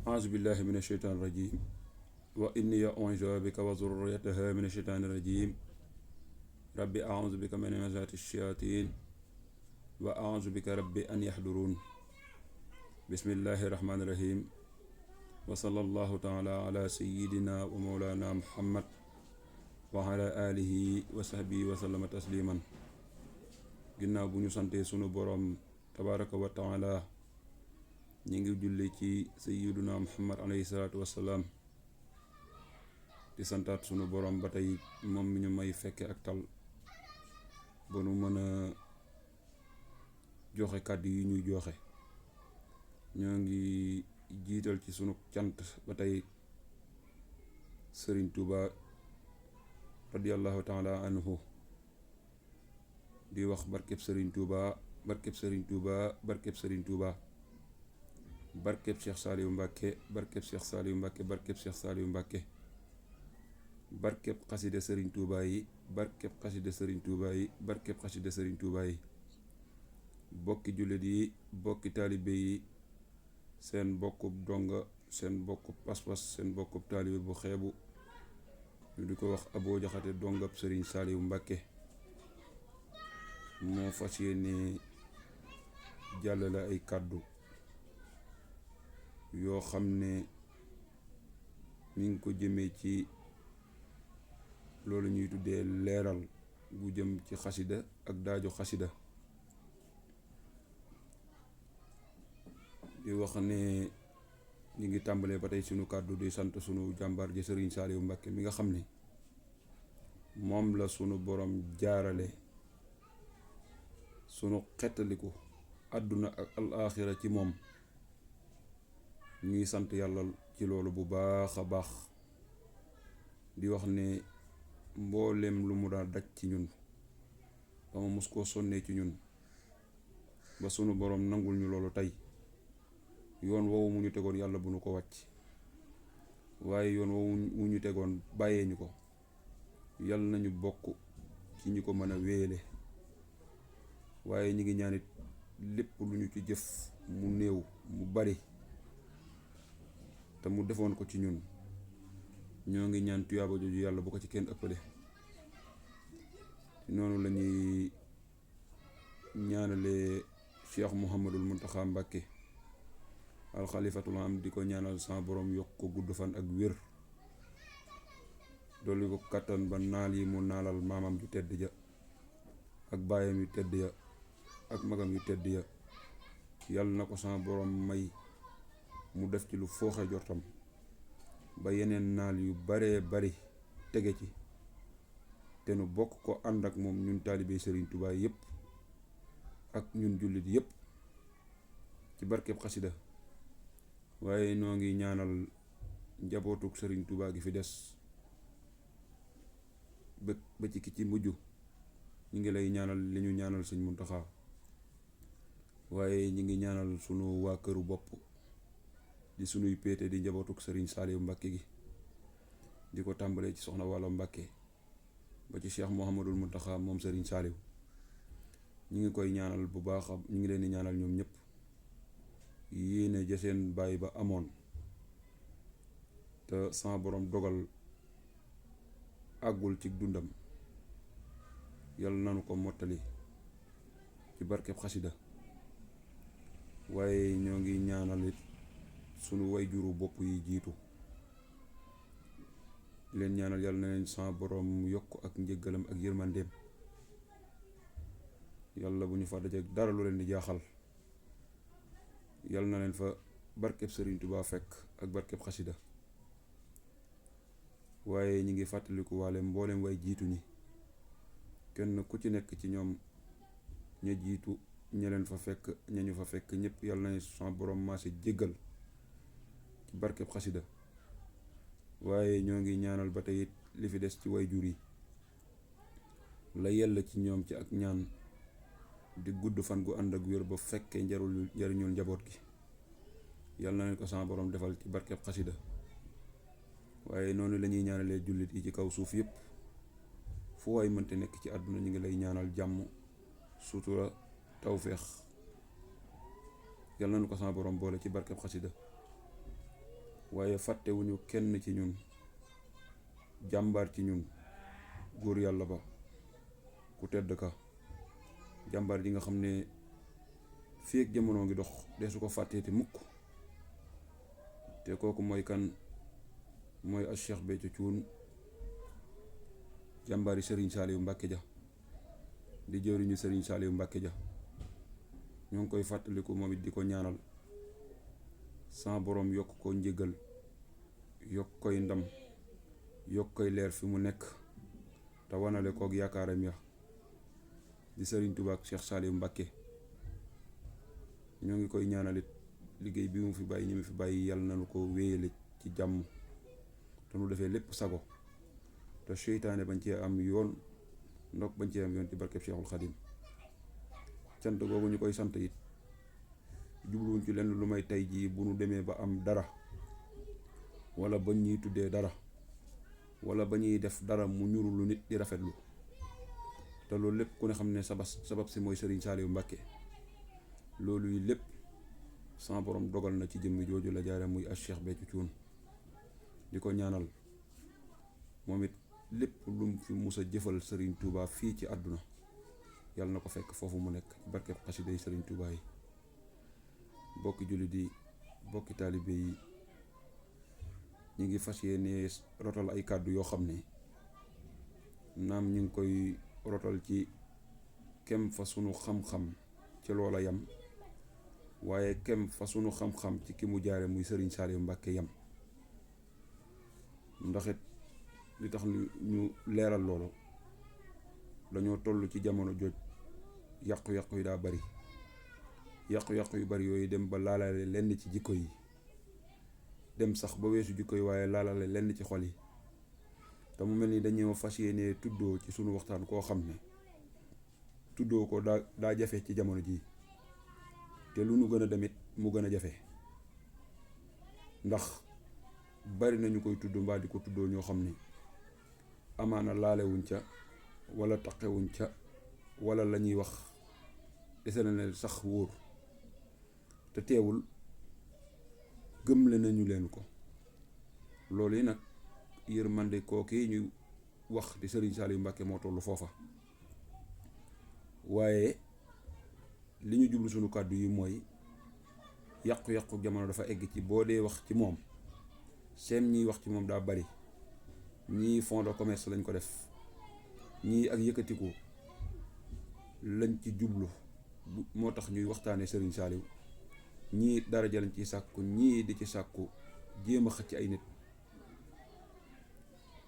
أعوذ بالله من الشيطان الرجيم وإني أعوذ بك وذريتها من الشيطان الرجيم ربي أعوذ بك من همزات الشياطين وأعوذ بك ربي أن يحضرون بسم الله الرحمن الرحيم وصلى الله تعالى على سيدنا ومولانا محمد وعلى آله وصحبه وسلم تسليما ginnaaw bu ñu santee sunu boroom tabaraka wa taala ñi ngi julli ci sayyiduna muhammad alayhi salaatu wassalaam di santaat sunu boroom ba tey moom mi ñu may fekke ak tal ba nu mën a joxe kàddu yi ñuy joxe ñoo ngi jiital ci sunu cant ba tey Sëriñ Tuuba radiyallahu taala anhu di wax barkeb Sëriñ Tuuba barkeb Sëriñ Tuuba barkeb Sëriñ Tuuba barkeb Cheikh Saliou Mbacke barkeb Cheikh Saliou Mbacke barkeb Cheikh Saliou Mbacke barkeb xasida Sëriñ Tuuba yi barkeb xasida Sëriñ Tuuba yi barkeb xasida Sëriñ Tuuba yi bokki jullit yi bokki taalibe yi seen bokkub donga seen bokkub pas-pas seen bokkub taalibe bu xeebu ñu di ko wax Abo Jaxate dongab Sëriñ Saliou Mbacke moo fas yéene jàllale ay kàddu yoo xam ne mi ngi ko jëmee ci loolu ñuy tuddee leeral gu jëm ci xasida ak daaju xasida di wax ne ñu ngi tàmbalee ba tey sunu kàddu di sant sunu jàmbaar ji Sëriñ Saliou Mbacke mi nga xam ne moom la sunu borom jaarale sunu xettaliku àdduna ak alaaxira ci moom ñuy sant yàlla ci loolu bu baax a baax di wax ne mboolem lu mu daal daj ci ñun dama mos koo sonnee ci ñun ba sunu boroom nangul ñu loolu tey yoon woowu mu ñu tegoon yàlla bu nu ko wàcc waaye yoon woowu mu ñu tegoon bàyyee ñu ko yàlla nañu bokk ci ñi ko mën a wéele waaye ñi ngi ñaanit lépp lu ñu ci jëf mu néew mu bari te mu defoon ko ci ñun ñoo ngi ñaan tuyaaba jooju yàlla bu ko ci kenn ëppale noonu la ñuy ñaanale Cheikh Mouhamadul Muntaxa Mbàkke alxalifatul am di ko ñaanal sama borom yokk ko gudd fan ak wér dolli ko kattan ba naal yi mu naalal maamam ju tedd ja ak baayam yu tedd ya ak magam yu tedd ya yàlla na ko sama borom may mu def ci lu fooxe jortam ba yeneen naal yu baree bari tege ci te nu bokk ko ànd ak moom ñun taalibe Sëriñ Tuubaa yépp ak ñun jullit yépp ci barkeb xasida waaye noo ngi ñaanal njabootuk Sëriñ Tuubaa gi fi des ba ci ki ci mujj ñu ngi lay ñaanal li ñu ñaanal Sëñ Muntaxa waaye ñi ngi ñaanal sunu waa këru bopp di sunuy péete di njabootuk Sëriñ Saliou Mbacke gi di ko tàmbalee ci soxna Walo Mbacke ba ci Cheikh Mouhamadul Muntaxa moom Sëriñ Saliou ñi ngi koy ñaanal bu baax ñu ngi leen di ñaanal ñoom ñëpp yéene ja seen bàyyi ba amoon te sama borom dogal àggul ci dundam yàlla nanu ko mottali ci barkeb xasida waaye ñoo ngi ñaanal it sunu way juru bopp yi jiitu leen ñaanal yàlla na leen sama borom yokk ak njëggalam ak yërmandeem yàlla bu ñu fa dajeek dara lu leen di jaaxal yàlla na leen fa barkeb Sëriñ Tuubaa fekk ak barkeb xasida waaye ñi ngi fàttaliku waale mboolem way jiitu ñi kenn ku ci nekk ci ñoom ña jiitu ña leen fa fekk ña ñu fa fekk ñëpp yàlla na sama borom maase jéggal ci barkeb xasida waaye ñoo ngi ñaanal ba tey it li fi des ci way jur yi la yella ci ñoom ci ak ñaan di gudd fan gu ànd ak wér ba fekkee njariñul njaboot gi yàlla na leen ko sama borom defal ci barkeb xasida waaye noonu la ñuy ñaanalee jullit yi ci kaw suuf yëpp fu waay mënte nekk ci àdduna ñu ngi lay ñaanal jàmm sutura tawféex yàlla nañu ko sama borom boole ci barkeb xasida waaye fàttewuñu kenn ci ñun, jàmbaar ci ñun, góor yàlla ba ku tedd ka, jàmbaar ji nga xam ne fii ak jamono ngi dox dee su ko fàtteeti mukk. te kooku mooy kan? mooy al Cheikh Béthio Thioune, jàmbaari Serigne Saliou Mbacké ja, di jëwriñu Serigne Saliou Mbacké ja. ñoo ngi koy fàttaliku moom it di ko ñaanal sa borom yokk ko njëgal, yokk koy ndam, yokk koy leer fi mu nekk te wanale kook yaakaaram ya di Serigne Touba ak Cheikh Saliou Mbacké. ñoo ngi koy ñaanalit liggéey bi mu fi bàyyi ñi mu fi bàyyi yàlla nañu ko wéyale ci jàmm te nu defee lépp sago te seytaane bañ cee am yoon, ndok bañ cee am yoon ci barkeb Cheikhul Khadim. cant googu ñu koy sant it jubluwuñ ci lenn lu may tey jii bu nu demee ba am dara wala ba ñuy tuddee dara wala ba ñuy def dara mu ñuru lu nit di rafetlu te loolu lépp ku ne xam ne sabab si mooy Serigne Saliou Mbacké. loolu yi lépp sama borom dogal na ci jëmmi jooju la jaare muy al Cheikh Béthio Thioune. di ko ñaanal moom it lépp lu mu fi mus a jëfal Serigne Touba fii ci àdduna yàlla na ko fekk foofu mu nekk ci barkeb xasida yi Serigne Touba yi. bokki jullit yi, bokki taalibe yi, ñu ngi fas yéene rotal ay kàddu yoo xam ne naam ñu ngi koy rotal ci kem fa sunu xam-xam ci loola yam, waaye kem fa sunu xam-xam ci ki mu jaare muy Serigne Saliou Mbacké yam. ndax it li tax ñu leeral loolu dañoo toll ci jamono jooj yàqu-yàqu yi daa bari, yàqu-yàqu yu bari yooyu dem ba laalale lenn ci jikko yi, dem sax ba weesu jikko yi waaye laalale lenn ci xol yi. te mu mel ni dañoo fas yéene tuddoo ci sunu waxtaan koo xam ne tuddoo ko daa jafe ci jamono jii, te lu nu gën a demit mu gën a jafe. ndax bari nañu koy tudd mbaa di ko tuddoo ñoo xam ne amaana laalewuñ ca wala taqewuñ ca wala la ñuy wax dese na ne sax wóor, te teewul gëmle nañu leen ko. loolu yi nag yërmande kooki ñu wax di Serigne Saliou Mbacké moo tollu foofa. waaye li ñu jublu sunu kàddu yi mooy yàqu-yàqu jamono dafa egg ci boo dee wax ci moom seen ñiy wax ci moom daa bari. ñii fond de commerce lañ ko def, ñii ak yëkkatiku lañ ci jublu moo tax ñuy waxtaanee Serigne Saliou, ñii daraja lañ ciy sàkku, ñii di ci sàkku jéem a xëcc ay nit.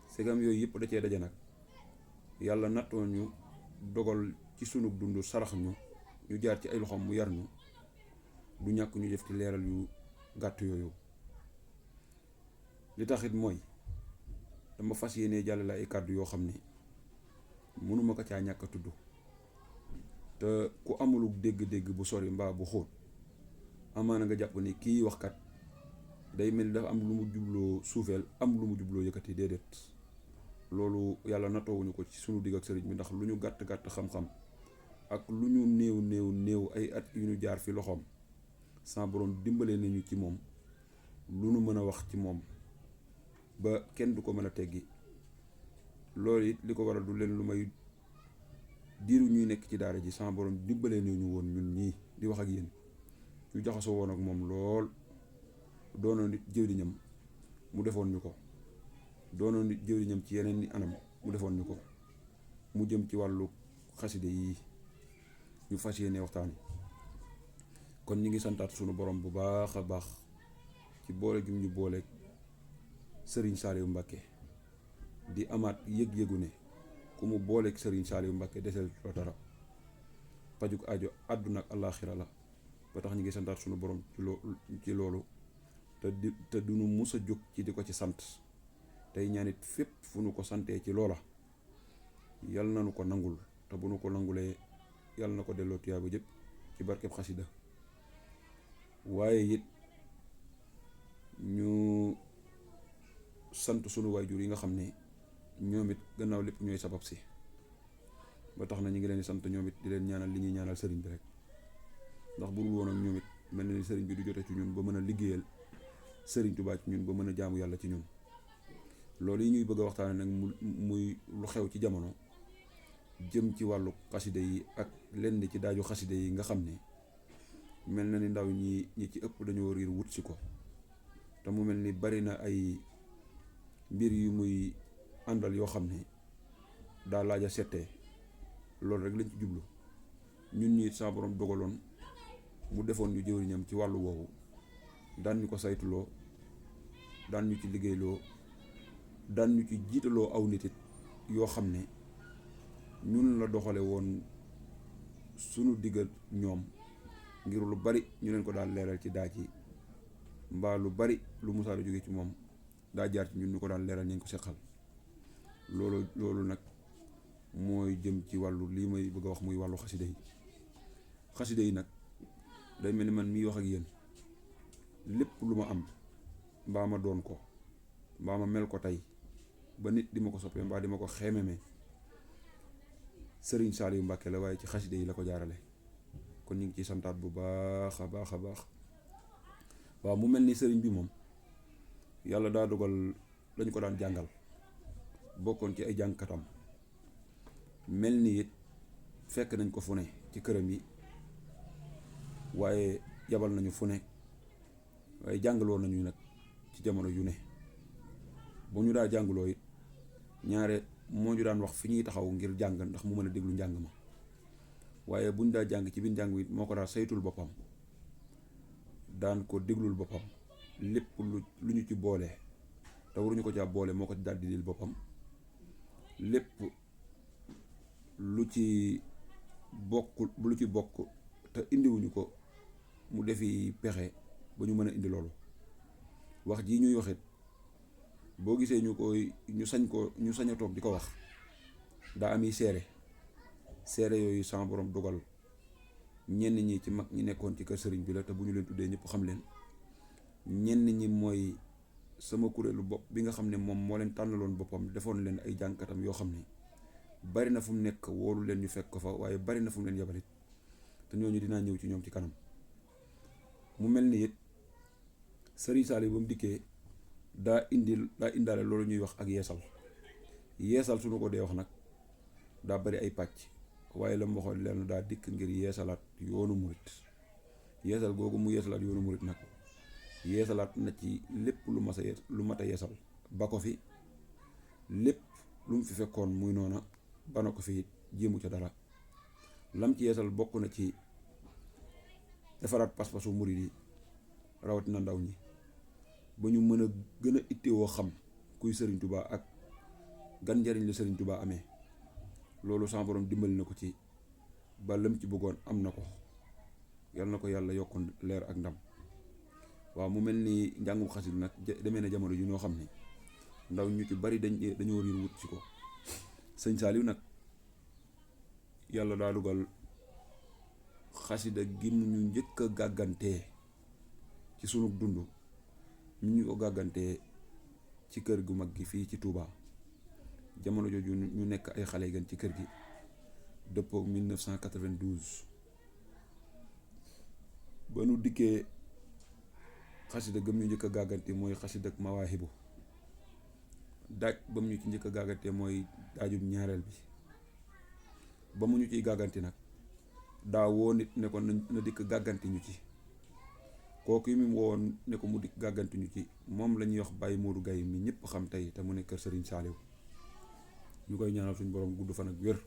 segam yooyu yëpp da cee daje nag yàlla nattoo ñu dogal ci sunu dund sarax ñu jaar ci ay loxoom mu yar ñu, du ñàkk ñu def ci leeral yu gàtt yooyu. li taxit mooy dama fas yéene jàllale ay kàddu yoo xam ne mënuma ko caa ñàkk a tudd, te ku amuluk dégg-dégg bu sori mbaa bu xóot amaana nga jàpp ni kii waxkat day mel ni dafa am lu mu jubloo suufeel am lu mu jubloo yëkkati. déedéet, loolu yàlla nattoowuñu ko ci sunu digg ak sëriñ bi, ndax lu ñu gàtt-gàtt xam-xam ak lu ñu néew ay at yu ñu jaar fi loxoom sa borom dimbalee nañu ci moom lu nu mën a wax ci moom ba kenn du ko mën a teggi. loolu it li ko waral du leen lu may diiru ñuy nekk ci daara ji sa borom dimbalee nañu woon ñun ñii di wax ak yéen ñu jaxasoo woon ak moom lool. doonoon nit jëwriñam mu defoon ñu ko, doonoon nit jëwriñam ci yeneen ni anam mu defoon ñu ko, mu jëm ci wàllu xaside yi ñu fas yéene waxtaan. kon ñu ngi santaat sunu borom bu baax a baax ci boole gi ñu boole Serigne Saliou Mbacké, di amaat yëg-yëgu ne ku mu booleeg Serigne Saliou Mbacké desel la dara, pajuk aajo àdduna ak àllaaxira la. ba tax ñu ngi santaat sunu borom ci loolu te du nu mus a jóg ci di ko ci sant. tey ñaanit fépp fu nu ko santee ci loola yal na nu ko nangul, te bu nu ko nangulee yal na ko delloo tuyaaba jëpp ci barkeb xasida. waaye it ñu sant sunu waajur yi nga xam ne ñoom it gannaaw lépp ñooy sabab si, ba tax na ñu ngi leen di sant ñoom it di leen ñaanal li ñuy ñaanal sëriñ bi rek, ndax bu dul woon ak ñoom it mel na ni sëriñ bi du jote ci ñun ba mën a liggéeyal Sëriñ Tuubaa ci ñun ba mën a jaamu yàlla ci ñun. loolu yi ñuy bëgg a waxtaane nag muy lu xew ci jamono jëm ci wàllu xasida yi ak lenn ci daaju xasida yi nga xam ne mel na ni ndaw ñi ci ëpp dañoo riir wut si ko te mu mel ni bari na ay mbir yu muy àndal yoo xam ne daa laaj a settee loolu rek lañ ci jublu. ñun ñi sa borom dogaloon mu defoon ñu jëwriñam ci wàllu woowu daan ñu ko saytuloo daan ñu ci liggéeyloo daan ñu ci jiitaloo aw nit it yoo xam ne ñun la doxale woon sunu diggal ñoom ngir lu bari ñu leen ko daal leeral ci daaj yi mbaa lu bari lu musaala jóge ci moom daa jaar ci ñun ñu ko daan leeral ñu ko seqal. loolu nag mooy jëm ci wàllu lii may bëgg a wax muy wàllu xasida yi nag day mel ni man miy wax ak yéen lépp lu ma am mbaa ma doon ko mbaa ma mel ko tey ba nit di ma ko soppee mbaa di ma ko xeememe Sëriñ Saaliw Mbàkke la, waaye ci xasida yi la ko jaarale. kon ñu ngi ciy santaat bu baax a baax a baax. waaw mu mel ni sëriñ bi moom yàlla daa dogal dañu ko daan jàngal bokkoon ci ay jàngkatam mel ni it fekk nañ ko fu ne ci këram yi waaye yabal nañu fu ne waaye jàngaloo nañu nag ci jamono yu ne bu ñu daa jàngaloo it ñaare moo ñu daan wax fi ñuy taxaw ngir jàng ndax mu mën a déglu njàng ma waaye buñ daa jàng ci biir njàng it moo ko daa saytul boppam daan ko déglul boppam lépp lu ñu ci boole te waruñu ko caa boole moo ko daal di dil boppam lépp lu ci bokk te indiwuñu ko mu defi pexe ba ñu mën a indi loolu. wax ji ñuy waxit boo gisee ñu sañ a toog di ko wax daa ami seere yooyu sama borom dogal ñenn ñi ci mag ñi nekkoon ci kër sëriñ bi la te bu ñu leen tuddee ñëpp xam leen. ñenn ñi mooy sama kuréelu bopp bi nga xam ne moom moo leen tànnaloon boppam defoon leen ay jànkatam yoo xam ne bari na fu mu nekk wóolu leen ñu fekk ko fa, waaye bari na fu mu leen yabalit te ñooñu dinaa ñëw ci ñoom ci kanam. mu mel ni it Sëriñ Saaliw ba mu dikkee daa indaale loolu ñuy wax ak yeesal suñu ko dee wax nag daa bari ay pàcc, waaye la mu waxoon leen daa dikk ngir yeesalaat yoonu murit. yeesal googu mu yeesalaat yoonu murit nag yeesalaat na ci lépp lu mat a yeesal ba ko fi, lépp lu mu fi fekkoon muy noona ba na ko fi jéemu ca dara. lam ci yeesal bokk na ci defaraat pas-pasu murit yi rawatina ndaw ñi ba ñu mën a gën a ittewoo xam kuy Sëriñ Tuubaa ak gan njariñ la Sëriñ Tuubaa amee. loolu sama borom dimbali na ko ci ba lam ci bëggoon am na ko, yal na ko yàlla yokkoon leer ak ndam. waaw mu mel ni njàngum xasida nag demee na jamono ju ñoo xam ne ndaw ñu ci bari dañoo riir wut ci ko. Sëñ Saaliw nag yàlla daa dugal xasida gi mu ñu njëkk a gàggantee ci sunu dund ñu ko gàggantee ci kër gu mag gi fii ci Touba. jamono jooju ñu nekk ay xale gën ci kër gi dëppoo 1992 ba nu dikkee xasida gëm ñu njëkk a gàggante mooy xasida ak Mawaahibu. daaj ba mu ñu ci njëkk a gàggante mooy daajub ñaareel bi. ba mu ñu ciy gàgganti nag daa woo nit ne ko na dikk gàgganti ñu ci. kooku yi mu woon ne ko mu dikk gàgganti ñu ci moom la ñuy wax Baye Modou Gaye mi ñëpp xam tey te mu nekk kër Sëriñ Saaliw. ñu koy ñaanal suñu borom gudd fan ak wér